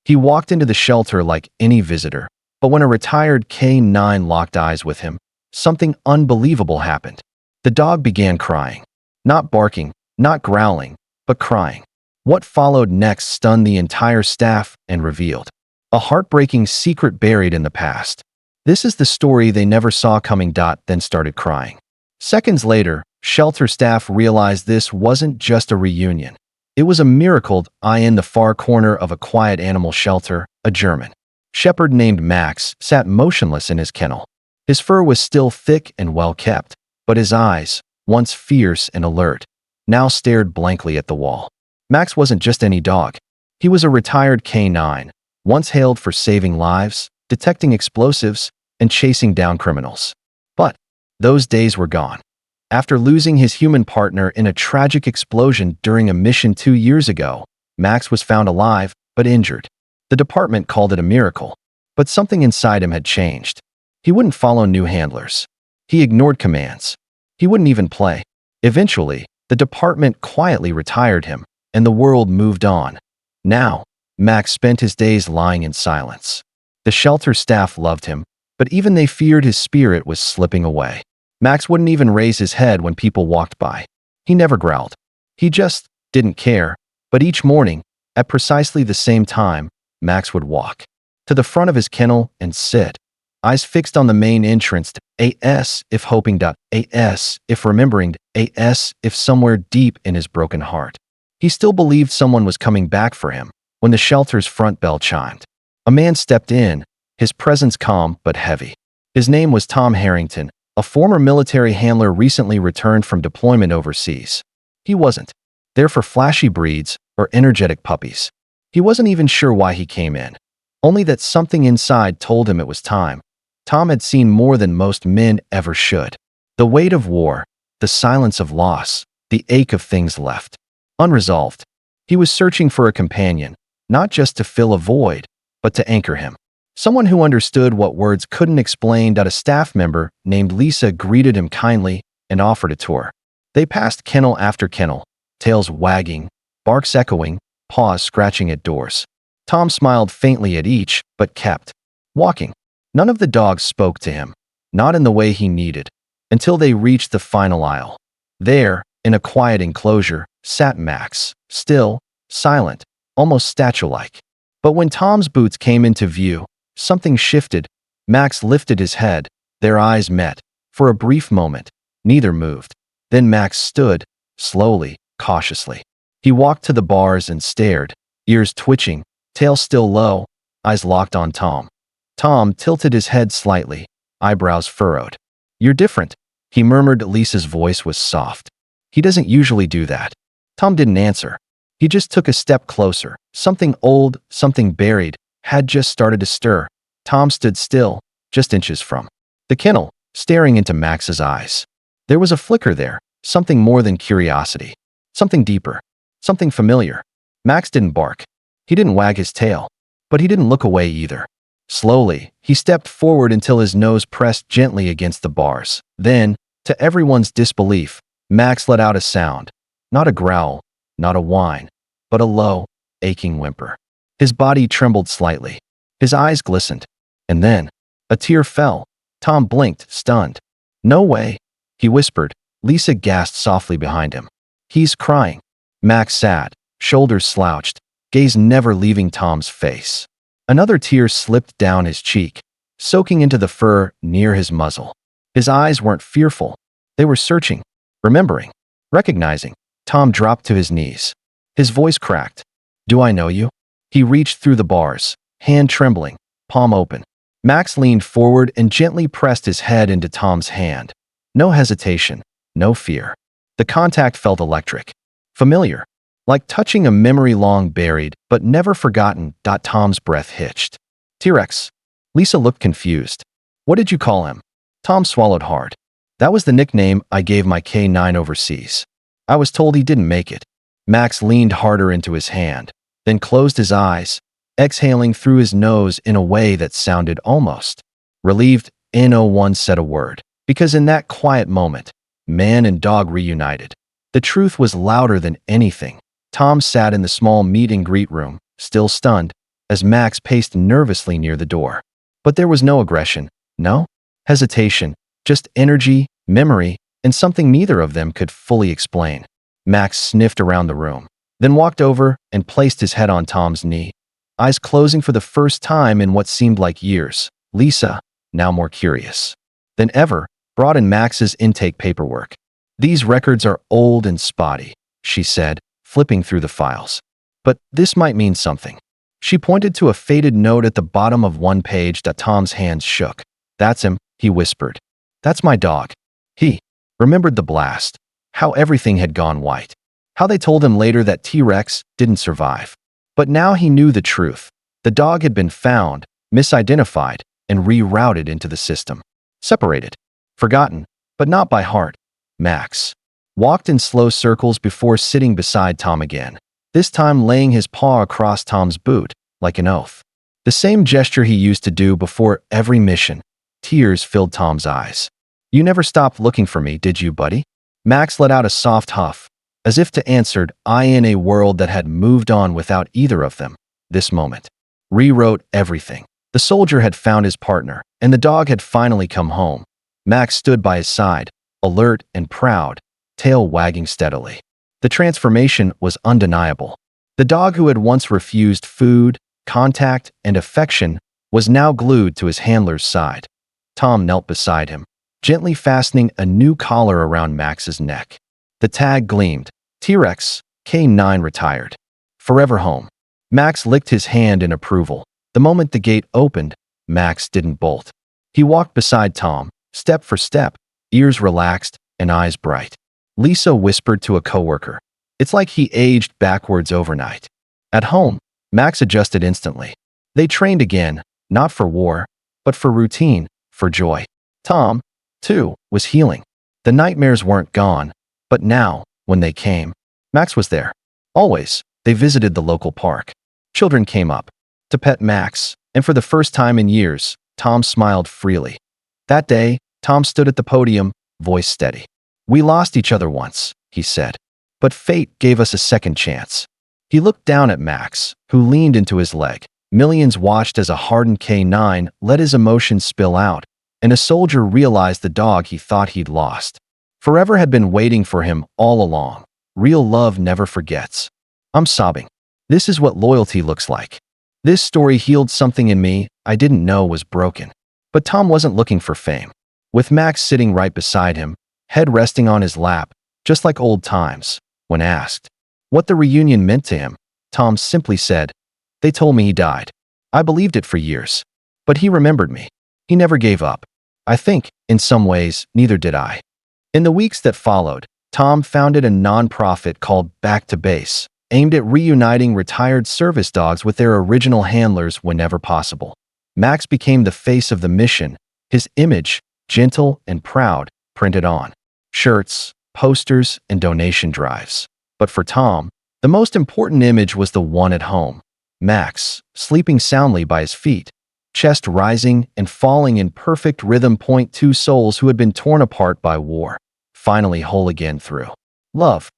He walked into the shelter like any visitor, but when a retired K9 locked eyes with him, something unbelievable happened. The dog began crying. Not barking, not growling, but crying. What followed next stunned the entire staff and revealed a heartbreaking secret buried in the past. This is the story they never saw coming. Then started crying. Seconds later, shelter staff realized this wasn't just a reunion. It was a miracle. In the far corner of a quiet animal shelter, a German shepherd named Max sat motionless in his kennel. His fur was still thick and well kept, but his eyes, once fierce and alert, now stared blankly at the wall. Max wasn't just any dog. He was a retired K9, once hailed for saving lives, detecting explosives, and chasing down criminals. But those days were gone. After losing his human partner in a tragic explosion during a mission 2 years ago, Max was found alive, but injured. The department called it a miracle, but something inside him had changed. He wouldn't follow new handlers. He ignored commands. He wouldn't even play. Eventually, the department quietly retired him, and the world moved on. Now, Max spent his days lying in silence. The shelter staff loved him, but even they feared his spirit was slipping away. Max wouldn't even raise his head when people walked by. He never growled. He just didn't care. But each morning, at precisely the same time, Max would walk to the front of his kennel and sit, eyes fixed on the main entrance. As if hoping. As if remembering. As if somewhere deep in his broken heart, he still believed someone was coming back for him. When the shelter's front bell chimed, a man stepped in, his presence calm but heavy. His name was Tom Harrington, a former military handler recently returned from deployment overseas. He wasn't there for flashy breeds or energetic puppies. He wasn't even sure why he came in, only that something inside told him it was time. Tom had seen more than most men ever should. The weight of war, the silence of loss, the ache of things left unresolved. He was searching for a companion, not just to fill a void, but to anchor him. Someone who understood what words couldn't explain. A staff member named Lisa greeted him kindly and offered a tour. They passed kennel after kennel, tails wagging, barks echoing, paws scratching at doors. Tom smiled faintly at each, but kept walking. None of the dogs spoke to him, not in the way he needed, until they reached the final aisle. There, in a quiet enclosure, sat Max, still, silent, almost statue-like. But when Tom's boots came into view, something shifted. Max lifted his head. Their eyes met. For a brief moment, neither moved. Then Max stood, slowly, cautiously. He walked to the bars and stared, ears twitching, tail still low, eyes locked on Tom. Tom tilted his head slightly, eyebrows furrowed. "You're different," he murmured. Lisa's voice was soft. "He doesn't usually do that." Tom didn't answer. He just took a step closer. Something old, something buried, had just started to stir. Tom stood still, just inches from the kennel, staring into Max's eyes. There was a flicker there, something more than curiosity. Something deeper. Something familiar. Max didn't bark. He didn't wag his tail. But he didn't look away either. Slowly, he stepped forward until his nose pressed gently against the bars. Then, to everyone's disbelief, Max let out a sound. Not a growl, not a whine, but a low, aching whimper. His body trembled slightly. His eyes glistened. And then, a tear fell. Tom blinked, stunned. "No way," he whispered. Lisa gasped softly behind him. "He's crying." Max sat, shoulders slouched, gaze never leaving Tom's face. Another tear slipped down his cheek, soaking into the fur near his muzzle. His eyes weren't fearful. They were searching, remembering, recognizing. Tom dropped to his knees. His voice cracked. "Do I know you?" He reached through the bars, hand trembling, palm open. Max leaned forward and gently pressed his head into Tom's hand. No hesitation, no fear. The contact felt electric, familiar, like touching a memory long buried but never forgotten. Tom's breath hitched. "T-Rex." Lisa looked confused. "What did you call him?" Tom swallowed hard. "That was the nickname I gave my K9 overseas. I was told he didn't make it." Max leaned harder into his hand, then closed his eyes, exhaling through his nose in a way that sounded almost relieved. No one said a word, because in that quiet moment, man and dog reunited. The truth was louder than anything. Tom sat in the small meet and greet room, still stunned, as Max paced nervously near the door. But there was no aggression, no hesitation, just energy, memory, and something neither of them could fully explain. Max sniffed around the room, then walked over and placed his head on Tom's knee, eyes closing for the first time in what seemed like years. Lisa, now more curious than ever, brought in Max's intake paperwork. "These records are old and spotty," she said, flipping through the files. "But this might mean something." She pointed to a faded note at the bottom of one page that Tom's hands shook. "That's him," he whispered. "That's my dog." He remembered the blast, how everything had gone white, how they told him later that T-Rex didn't survive. But now he knew the truth. The dog had been found, misidentified, and rerouted into the system. Separated, forgotten, but not by heart. Max walked in slow circles before sitting beside Tom again, this time laying his paw across Tom's boot, like an oath. The same gesture he used to do before every mission. Tears filled Tom's eyes. "You never stopped looking for me, did you, buddy?" Max let out a soft huff, as if to answer, in a world that had moved on without either of them. This moment rewrote everything. The soldier had found his partner, and the dog had finally come home. Max stood by his side, alert and proud, tail wagging steadily. The transformation was undeniable. The dog who had once refused food, contact, and affection was now glued to his handler's side. Tom knelt beside him, gently fastening a new collar around Max's neck. The tag gleamed. T-Rex, K9 retired. Forever home. Max licked his hand in approval. The moment the gate opened, Max didn't bolt. He walked beside Tom, step for step, ears relaxed and eyes bright. Lisa whispered to a coworker, "It's like he aged backwards overnight." At home, Max adjusted instantly. They trained again, not for war, but for routine, for joy. Tom, too, was healing. The nightmares weren't gone, but now, when they came, Max was there. Always. They visited the local park. Children came up to pet Max, and for the first time in years, Tom smiled freely. That day, Tom stood at the podium, voice steady. "We lost each other once," he said, "but fate gave us a second chance." He looked down at Max, who leaned into his leg. Millions watched as a hardened K9 let his emotions spill out, and a soldier realized the dog he thought he'd lost forever had been waiting for him all along. Real love never forgets. I'm sobbing. This is what loyalty looks like. This story healed something in me I didn't know was broken. But Tom wasn't looking for fame. With Max sitting right beside him, head resting on his lap, just like old times, when asked what the reunion meant to him, Tom simply said, "They told me he died. I believed it for years. But he remembered me. He never gave up." I think, in some ways, neither did I. In the weeks that followed, Tom founded a nonprofit called Back to Base, aimed at reuniting retired service dogs with their original handlers whenever possible. Max became the face of the mission, his image, gentle and proud, printed on shirts, posters, and donation drives. But for Tom, the most important image was the one at home. Max, sleeping soundly by his feet, chest rising and falling in perfect rhythm. Two souls who had been torn apart by war, finally whole again through love.